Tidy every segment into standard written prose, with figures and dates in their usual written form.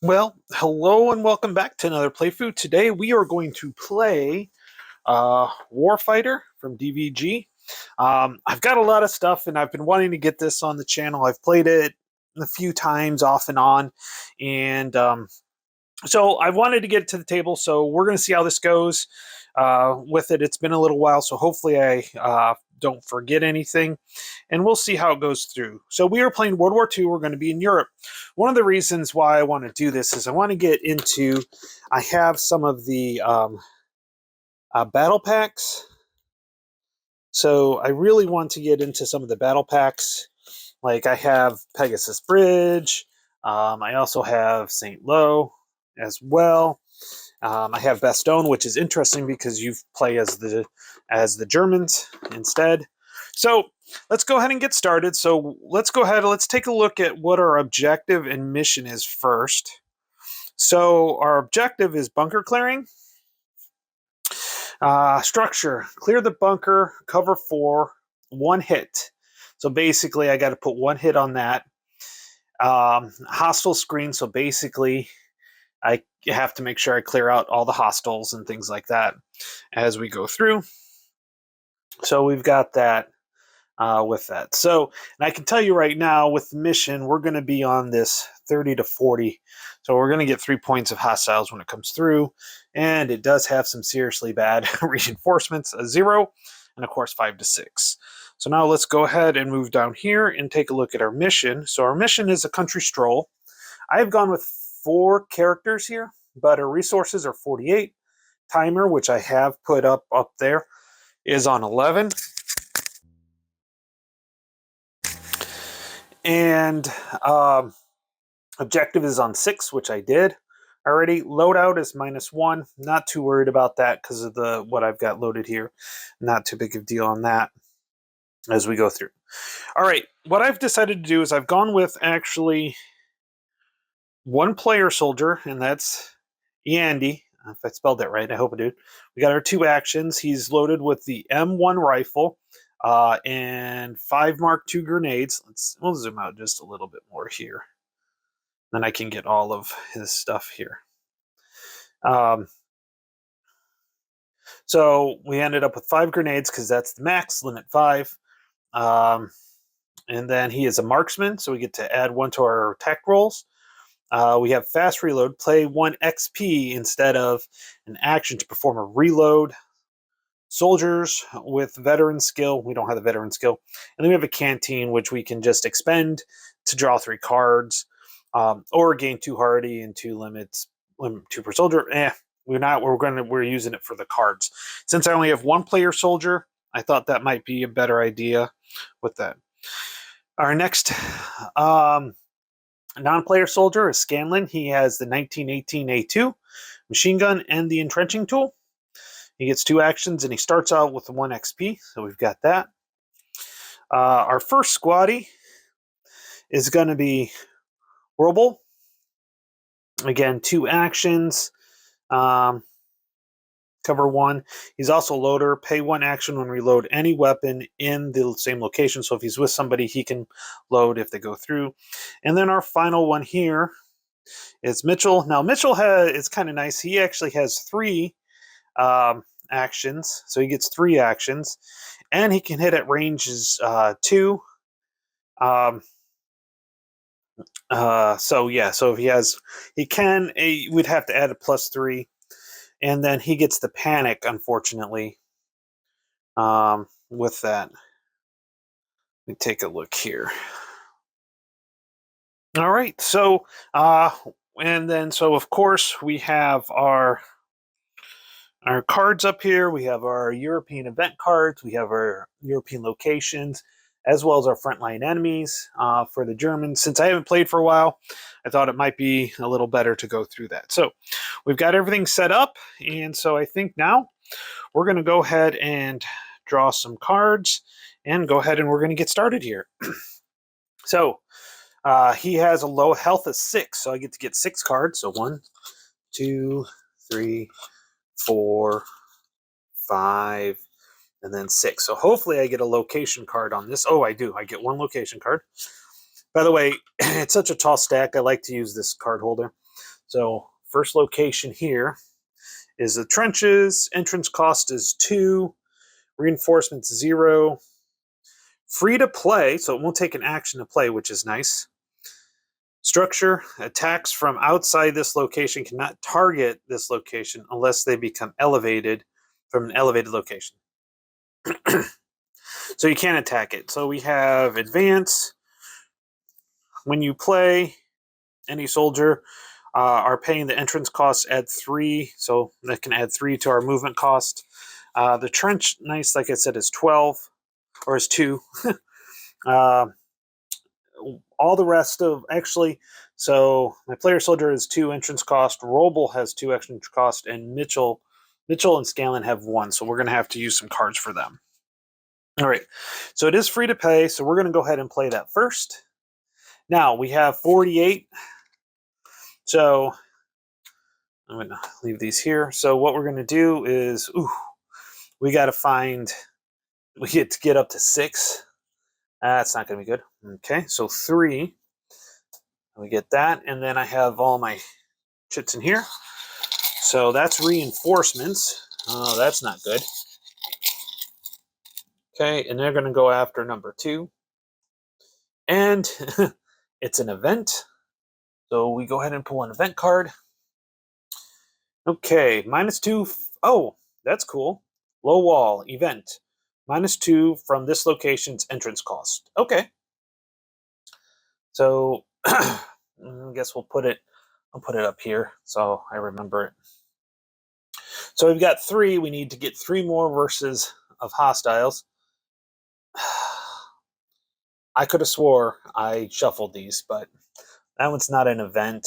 Well, hello and welcome back to another playthrough. Today we are going to play Warfighter from DVG. I've got a lot of stuff and I've been wanting to get this on the channel. I've played it a few times off and on, and so I wanted to get it to the table, so we're going to see how this goes with it. It's been a little while, so hopefully I don't forget anything, and we'll see how it goes through. So we are playing World War II. We're going to be in Europe. One of the reasons why I want to do this is I want to get into, I have some of the battle packs. So I really want to get into some of the battle packs. Like I have Pegasus Bridge. I also have St. Lo as well. I have Bastogne, which is interesting because you play as the Germans instead. So let's go ahead and get started. So let's go ahead. Let's take a look at what our objective and mission is first. So our objective is bunker clearing. Structure: clear the bunker, cover 4, 1 hit. So basically, I got to put 1 hit on that. Hostile screen. So basically, I have to make sure I clear out all the hostiles and things like that as we go through. So we've got that with that. So, and I can tell you right now with the mission, we're going to be on this 30 to 40. So we're going to get 3 points of hostiles when it comes through. And it does have some seriously bad reinforcements, a 0, and of course 5 to 6. So now let's go ahead and move down here and take a look at our mission. So our mission is a country stroll. I've gone with 4 characters here, but our resources are 48. Timer, which I have put up there, is on 11. And objective is on 6, which I did already. Loadout is -1. Not too worried about that because of what I've got loaded here. Not too big of a deal on that as we go through. All right, what I've decided to do is I've gone with actually 1 player soldier, and that's Yandy. If I spelled that right, I hope I did. We got our 2 actions. He's loaded with the M1 rifle and 5 Mark II grenades. We'll zoom out just a little bit more here. Then I can get all of his stuff here. So we ended up with 5 grenades because that's the max, limit 5. And then he is a marksman, so we get to add 1 to our tech rolls. We have fast reload, play 1 XP instead of an action to perform a reload. Soldiers with veteran skill, we don't have the veteran skill. And then we have a canteen, which we can just expend to draw 3 cards, or gain 2 hardy and 2 limit 2 per soldier. We're using it for the cards. Since I only have 1 player soldier, I thought that might be a better idea with that. Our next non-player soldier is Scanlan. He has the 1918 A2 machine gun and the entrenching tool. He gets 2 actions and he starts out with 1 XP, so we've got that. Our first squaddy is going to be Roble. Again, 2 actions. Cover 1. He's also loader. Pay 1 action when reload any weapon in the same location. So if he's with somebody, he can load if they go through. And then our final one here is Mitchell. Now Mitchell is kind of nice. He actually has 3 actions. So he gets 3 actions. And he can hit at ranges 2. So yeah, so if we'd have to add a +3. And then he gets the panic, unfortunately, with that. Let me take a look here. All right, so, so of course we have our cards up here. We have our European event cards. We have our European locations, as well as our frontline enemies for the Germans. Since I haven't played for a while, I thought it might be a little better to go through that. So we've got everything set up, and so I think now we're going to go ahead and draw some cards and go ahead and we're going to get started here. So he has a low health of 6, so I get to get 6 cards. So 1, 2, 3, 4, 5, and then 6. So hopefully I get a location card on this. Oh, I do. I get 1 location card. By the way, it's such a tall stack. I like to use this card holder. So first location here is the trenches. Entrance cost is 2. Reinforcements 0. Free to play, so it won't take an action to play, which is nice. Structure, attacks from outside this location cannot target this location unless they become elevated from an elevated location. So you can't attack it. So we have advance. When you play, any soldier are paying the entrance costs, add 3, so that can add 3 to our movement cost. The trench, nice, like I said, is 12, or is 2. All the rest of, actually, so my player soldier is 2 entrance cost, Roble has 2 entrance cost, and Mitchell and Scanlan have 1, so we're going to have to use some cards for them. All right, so it is free to play, so we're going to go ahead and play that first. Now, we have 48, so I'm going to leave these here. So what we're going to do is, we got to find, we get to get up to 6. That's not going to be good. Okay, so 3. We get that, and then I have all my chits in here. So that's reinforcements. Oh, that's not good. Okay, and they're going to go after number 2. And it's an event. So we go ahead and pull an event card. Okay, -2. Oh, that's cool. Low wall event. -2 from this location's entrance cost. Okay. So I guess I'll put it up here so I remember it. So we've got 3. We need to get 3 more verses of hostiles. I could have swore I shuffled these, but that one's not an event.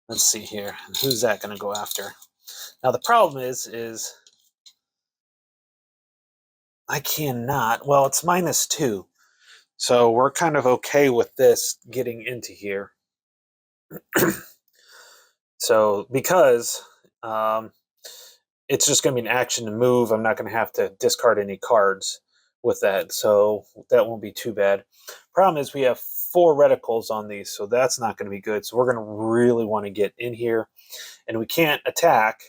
Let's see here. Who's that going to go after? Now the problem is I cannot. Well, it's -2. So we're kind of okay with this getting into here. So because it's just going to be an action to move, I'm not going to have to discard any cards with that. So that won't be too bad. Problem is we have 4 reticles on these, so that's not going to be good. So we're going to really want to get in here. And we can't attack.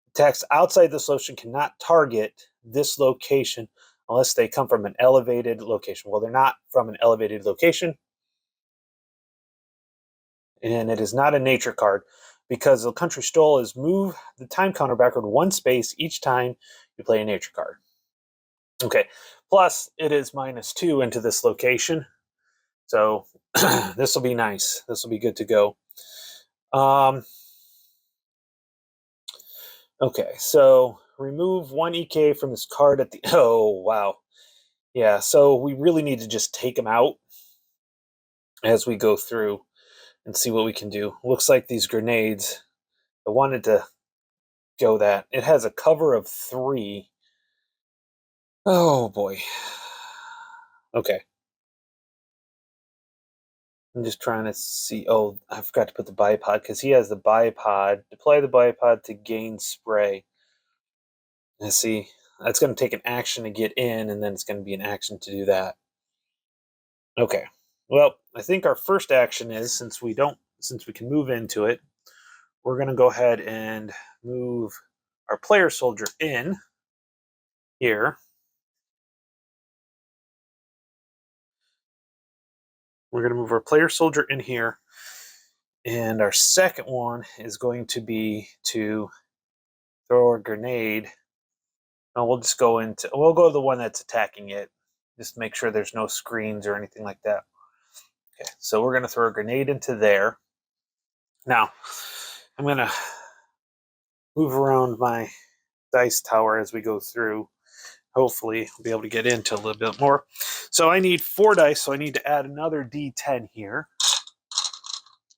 Attacks outside this location cannot target this location unless they come from an elevated location. Well, they're not from an elevated location. And it is not a nature card because the country stole is move the time counter backward 1 space each time you play a nature card. Okay, plus it is -2 into this location. So this will be nice. This will be good to go. Okay, so remove 1 EK from this card at the... Oh, wow. Yeah, so we really need to just take them out as we go through and see what we can do. Looks like these grenades, I wanted to go that. It has a cover of 3. Oh, boy. Okay. I'm just trying to see... Oh, I forgot to put the bipod because he has the bipod. Deploy the bipod to gain spray. Let's see. That's going to take an action to get in, and then it's going to be an action to do that. Okay. Well, I think our first action is, since we can move into it, we're going to go ahead and move our player soldier in here. We're going to move our player soldier in here. And our second one is going to be to throw a grenade. No, we'll go to the one that's attacking it. Just make sure there's no screens or anything like that. Okay, so we're going to throw a grenade into there. Now, I'm going to move around my dice tower as we go through. Hopefully, I'll be able to get into a little bit more. So I need 4 dice, so I need to add another D10 here.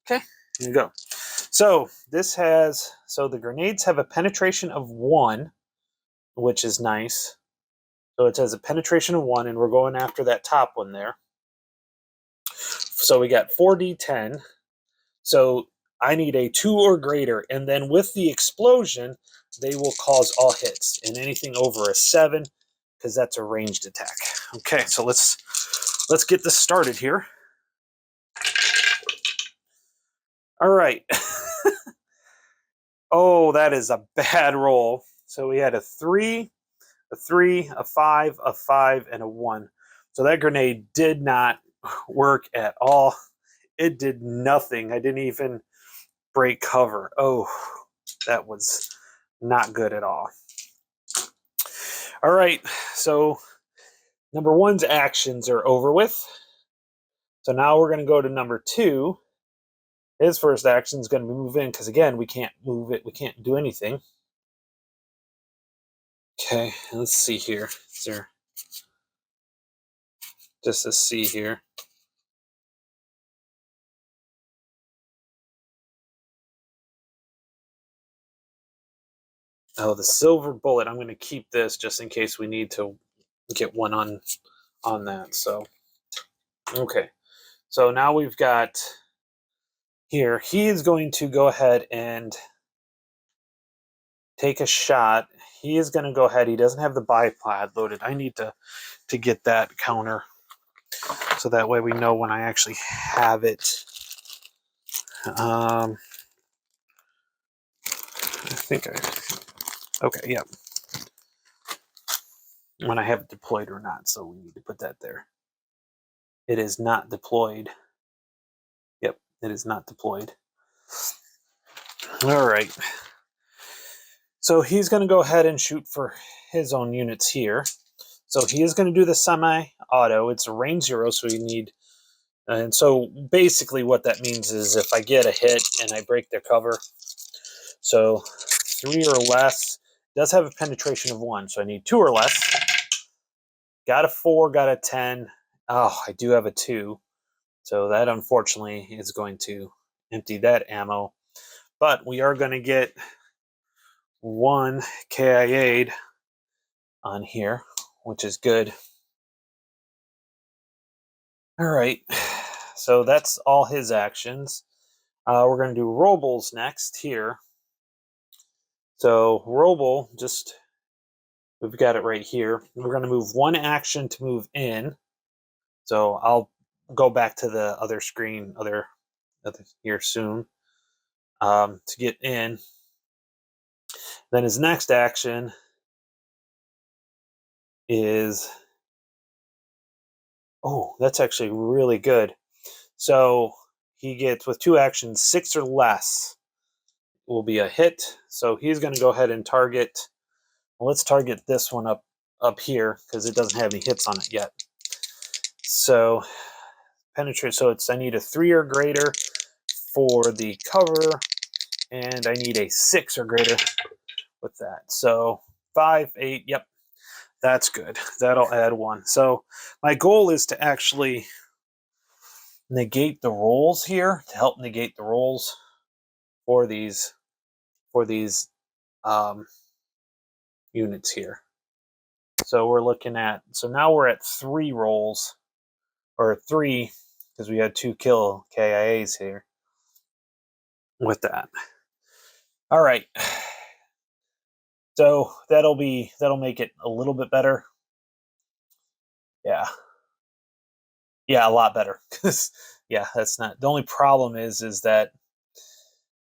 Okay, here you go. So the grenades have a penetration of 1, which is nice. So it has a penetration of 1, and we're going after that top one there. So we got 4d10. So I need a 2 or greater, and then with the explosion, they will cause all hits, and anything over a 7, because that's a ranged attack. Okay, so let's get this started here. All right. Oh, that is a bad roll. So we had a 3, a 3, a 5, and a 1. So that grenade did not work at all. It did nothing. I didn't even break cover. Oh, that was not good at all. All right, so number 1's actions are over with. So now we're going to go to number 2. His first action is going to move in because, again, we can't move it. We can't do anything. Okay, let's see here. Is there just to see here? Oh, the silver bullet. I'm going to keep this just in case we need to get one on that. So, okay. So now we've got here. He is going to go ahead and take a shot. He is going to go ahead. He doesn't have the bipod loaded. I need to get that counter so that way we know when I actually have it. I think okay, yeah. When I have it deployed or not, so we need to put that there. It is not deployed. Yep, it is not deployed. All right. So he's going to go ahead and shoot for his own units here. So he is going to do the semi-auto. It's a range 0, so you need... And so basically what that means is if I get a hit and I break their cover, so 3 or less, does have a penetration of 1, so I need 2 or less. Got a 4, got a 10. Oh, I do have a 2. So that unfortunately is going to empty that ammo. But we are going to get 1 KIA'd on here, which is good. All right, so that's all his actions. We're going to do robles next here. So roble, just we've got it right here. We're going to move 1 action to move in. So I'll go back to the other screen, other here soon, to get in. Then his next action is, oh, that's actually really good. So he gets, with 2 actions, 6 or less will be a hit. So he's going to go ahead and target, well, let's target this one up here because it doesn't have any hits on it yet. So penetrate, so I need a 3 or greater for the cover, and I need a 6 or greater with that. So 5, 8, yep, that's good. That'll add 1. So my goal is to actually negate the rolls here, to help negate the rolls for these units here. So we're looking at, so now we're at 3 rolls, or 3, because we had 2 kill KIAs here with that. All right. So that'll make it a little bit better. Yeah. Yeah, a lot better. Yeah, that's not, the only problem is that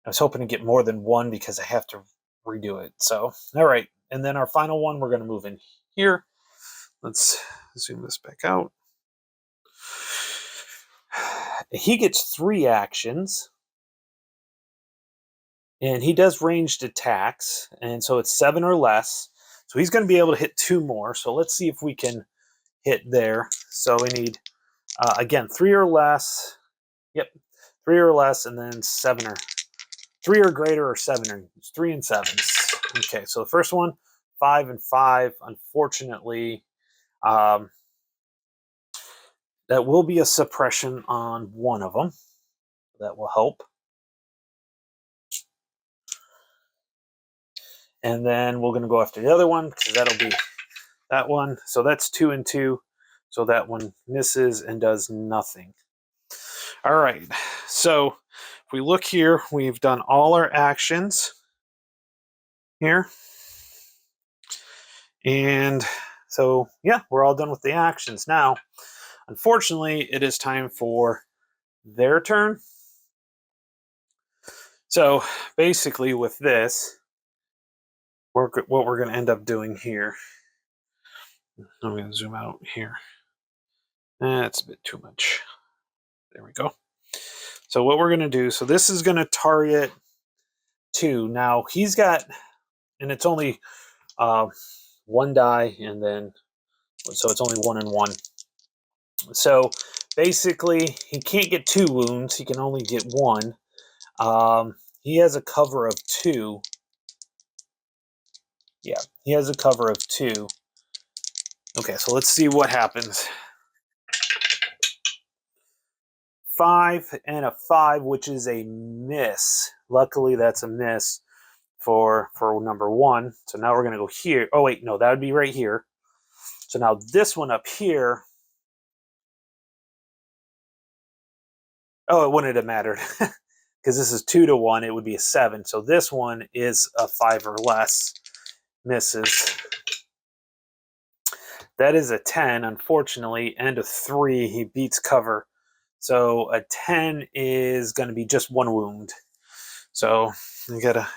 I was hoping to get more than 1 because I have to redo it. So, all right. And then our final one, we're going to move in here. Let's zoom this back out. He gets 3 actions. And he does ranged attacks. And so it's 7 or less. So he's going to be able to hit 2 more. So let's see if we can hit there. So we need, again, 3 or less. Yep, 3 or less, and then 7 or 3 or greater, or 7 or 3 and 7s. Okay, so the first one, 5 and 5. Unfortunately, that will be a suppression on one of them. That will help. And then we're going to go after the other one because that'll be that one. So that's 2 and 2. So that one misses and does nothing. All right. So if we look here, we've done all our actions here. And so, yeah, we're all done with the actions. Now, unfortunately, it is time for their turn. So basically with this, what we're going to end up doing here, I'm going to zoom out here. That's a bit too much. There we go. So what we're going to do, so this is going to target 2. Now he's got, and it's only 1 die, and then, so it's only 1 and 1. So basically he can't get 2 wounds, he can only get 1. He has a cover of 2. Yeah, he has a cover of 2. Okay, so let's see what happens. 5 and a 5, which is a miss. Luckily, that's a miss for number 1. So now we're going to go here. Oh, wait, no, that would be right here. So now this one up here. Oh, it wouldn't have mattered. Because this is 2 to 1, it would be a 7. So this one is a 5 or less. Misses. That is a 10, unfortunately, and a 3. He beats cover. So a 10 is going to be just 1 wound. So I gotta,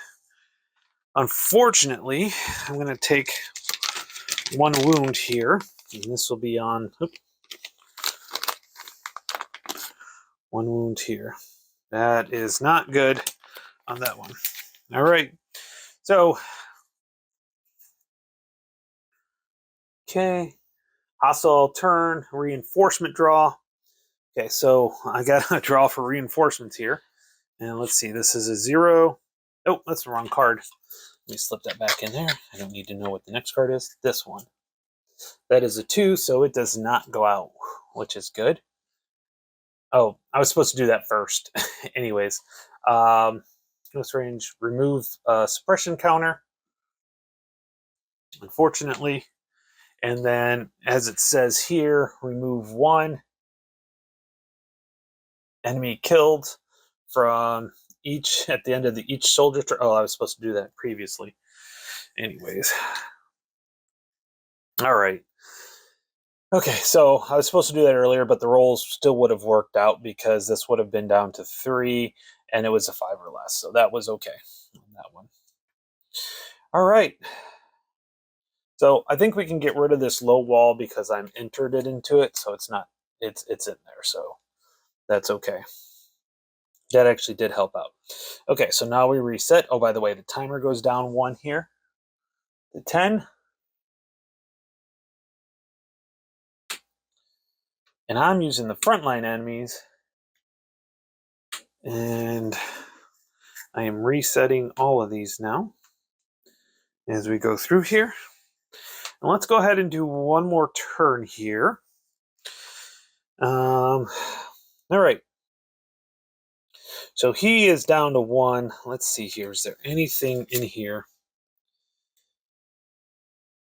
unfortunately, I'm going to take 1 wound here. And this will be on, 1 wound here. That is not good on that one. All right. So, okay. Hostile turn, reinforcement draw. Okay, so I got a draw for reinforcements here. And let's see, this is a 0. Oh, that's the wrong card. Let me slip that back in there. I don't need to know what the next card is. This one. That is a 2, so it does not go out, which is good. Oh, I was supposed to do that first. Anyways, close range, remove suppression counter, unfortunately. And then, as it says here, remove 1 enemy killed from each, at the end of each soldier turn. Oh, I was supposed to do that previously. Anyways. All right. Okay, so I was supposed to do that earlier, but the rolls still would have worked out because this would have been down to 3, and it was a 5 or less. So that was okay on that one. All right. So I think we can get rid of this low wall because I'm entered it into it, so it's not, it's in there, so that's okay. That actually did help out. Okay, so now we reset. Oh, by the way, the timer goes down 1 here to 10. And I'm using the frontline enemies. And I am resetting all of these now as we go through here. And let's go ahead and do 1 more turn here. All right. So he is down to 1. Let's see here. Is there anything in here?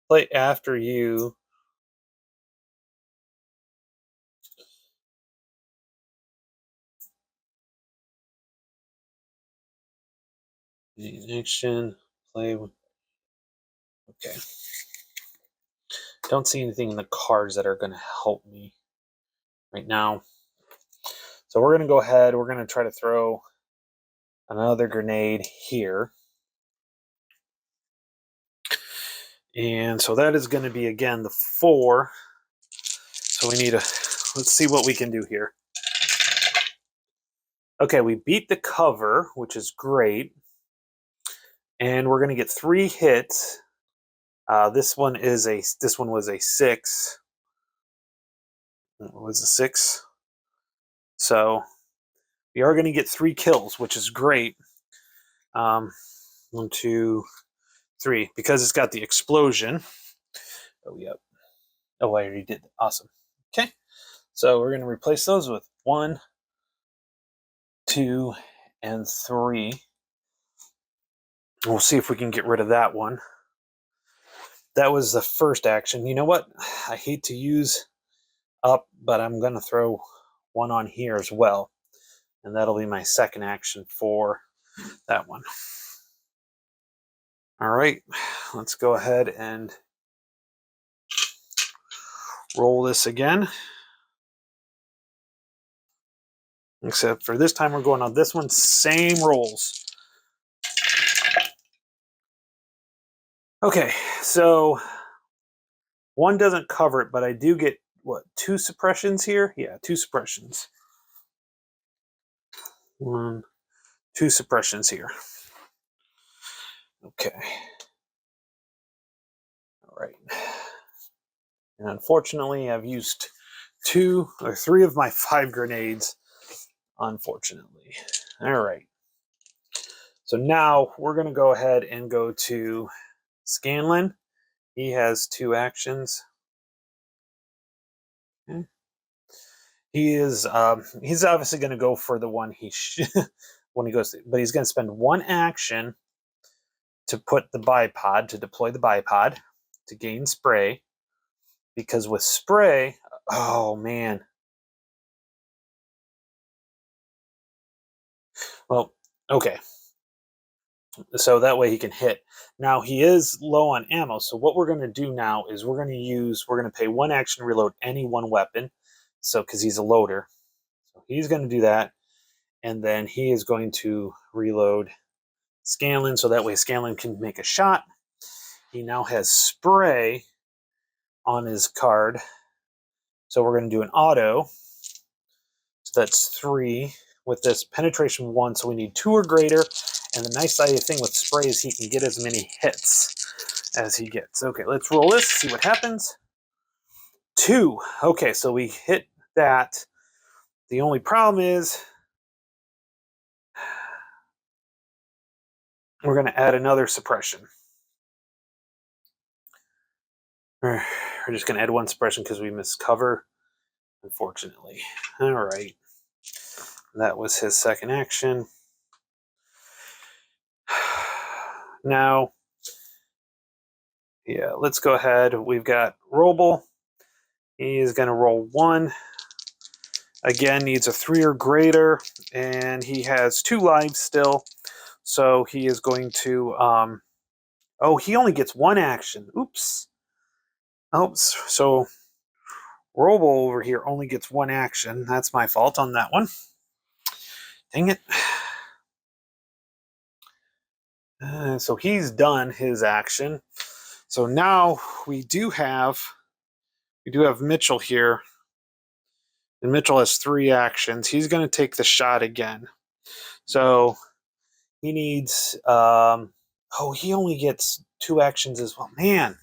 Play after you. Action. Play. Okay. Don't see anything in the cards that are going to help me right now. So we're going to go ahead. We're going to try to throw another grenade here. And so that is going to be, again, the 4. So we need to, let's see what we can do here. Okay, we beat the cover, which is great. And we're going to get 3 hits. This one was a 6. It was a 6. So we are going to get 3 kills, which is great. 1, 2, 3, because it's got the explosion. Oh, yep. Oh, I already did. Awesome. Okay. So we're going to replace those with 1, 2, and 3. We'll see if we can get rid of that one. That was the first action. You know what? I hate to use up, but I'm going to throw 1 on here as well. And that'll be my second action for that one. All right. Let's go ahead and roll this again. Except for this time we're going on this one. Same rolls. Okay, so one doesn't cover it, but I do get, what, 2 suppressions here? Yeah, 2 suppressions. 1, 2 suppressions here. Okay. All right. And unfortunately, I've used 2 or 3 of my 5 grenades, unfortunately. All right. So now we're going to go ahead and go to Scanlan. He has 2 actions. Okay. He's obviously going to go for the one when he goes to, but he's going to spend 1 action to put the bipod, to deploy the bipod, to gain spray, because with spray, oh man. Well, okay. So that way he can hit. Now he is low on ammo, so what we're going to do now is we're going to pay 1 action to reload any 1 weapon, so because he's a loader. So he's going to do that, and then he is going to reload Scanlan, so that way Scanlan can make a shot. He now has spray on his card, so we're going to do an auto. So that's 3 with this penetration 1, so we need 2 or greater. And the nice thing with spray is he can get as many hits as he gets. Okay, let's roll this, see what happens. 2. Okay, so we hit that. The only problem is we're going to add another suppression. We're just going to add 1 suppression because we missed cover, unfortunately. All right. That was his second action. Now, yeah, let's go ahead. We've got Roble. He is going to roll 1. Again, needs a 3 or greater, and he has 2 lives still. So he is going to... oh, he only gets 1 action. Oops. Oops. So Roble over here only gets 1 action. That's my fault on that one. Dang it. So he's done his action. So now we do have Mitchell here. And Mitchell has 3 actions. He's going to take the shot again. So he needs... oh, he only gets 2 actions as well. Man,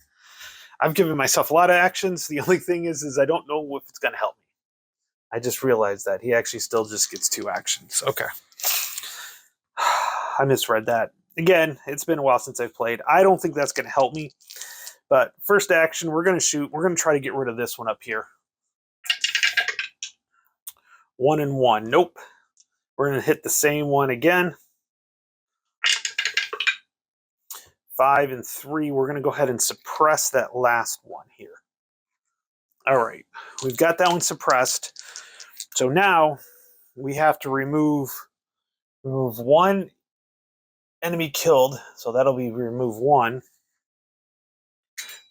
I've given myself a lot of actions. The only thing is I don't know if it's going to help me. I just realized that he actually still just gets 2 actions. Okay. I misread that. Again, it's been a while since I've played. I don't think that's going to help me. But first action, we're going to shoot. We're going to try to get rid of this one up here. 1 and 1. Nope. We're going to hit the same one again. 5 and 3. We're going to go ahead and suppress that last one here. All right. We've got that one suppressed. So now we have to remove 1 enemy killed. So that'll be remove 1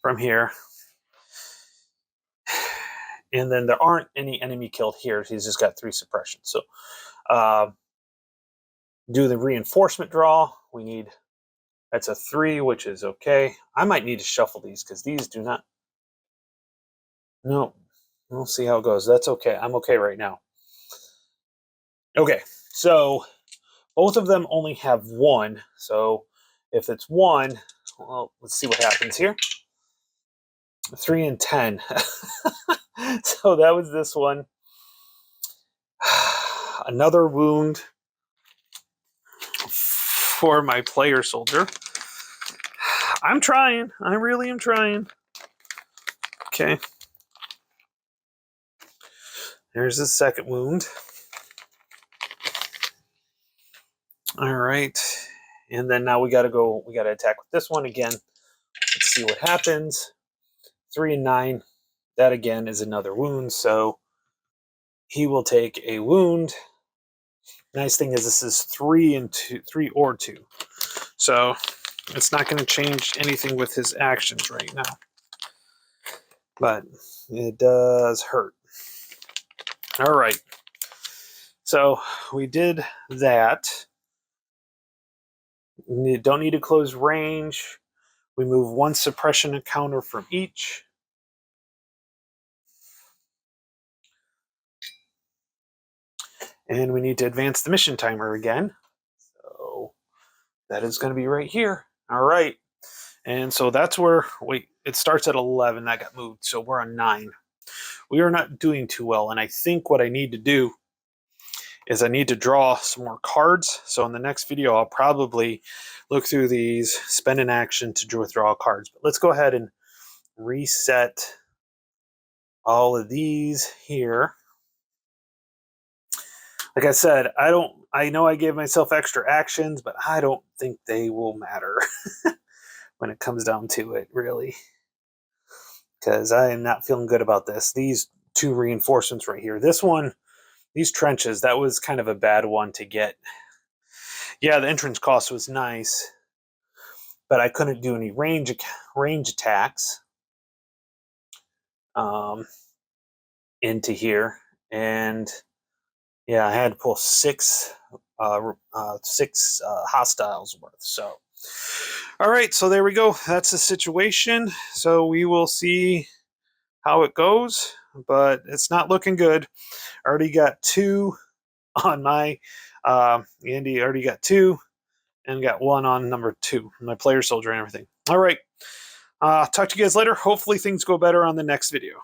from here. And then there aren't any enemy killed here. He's just got 3 suppressions. So do the reinforcement draw. We need... that's a 3, which is okay. I might need to shuffle these because these do not... no. We'll see how it goes. That's okay. I'm okay right now. Okay, so both of them only have 1. So if it's 1, well, let's see what happens here. 3 and 10. So that was this one. Another wound for my player soldier. I'm trying. I really am trying. Okay. There's the second wound. All right. And then now we got to attack with this one again. Let's see what happens. 3 and 9. That again is another wound. So he will take a wound. Nice thing is this is 3 and 2, 3 or 2. So it's not going to change anything with his actions right now. But it does hurt. All right. So we did that. We don't need to close range. We move one suppression encounter from each. And we need to advance the mission timer again. So that is going to be right here. All right. And so that's where, wait, it starts at 11. That got moved. So we're on 9. We are not doing too well. And I think what I need to do is I need to draw some more cards. So in the next video, I'll probably look through these, spend an action to withdraw cards. But let's go ahead and reset all of these here. Like I said, I know I gave myself extra actions, but I don't think they will matter when it comes down to it, really. Because I am not feeling good about this. These 2 reinforcements right here. This one, these trenches, that was kind of a bad one to get. Yeah, the entrance cost was nice, but I couldn't do any range attacks into here. And yeah, I had to pull 6 hostiles worth. So, all right, so there we go. That's the situation. So we will see how it goes, but it's not looking good. I already got 2 on my Andy already got 2 and got 1 on number 2, my player soldier and everything. All right. Talk to you guys later. Hopefully things go better on the next video.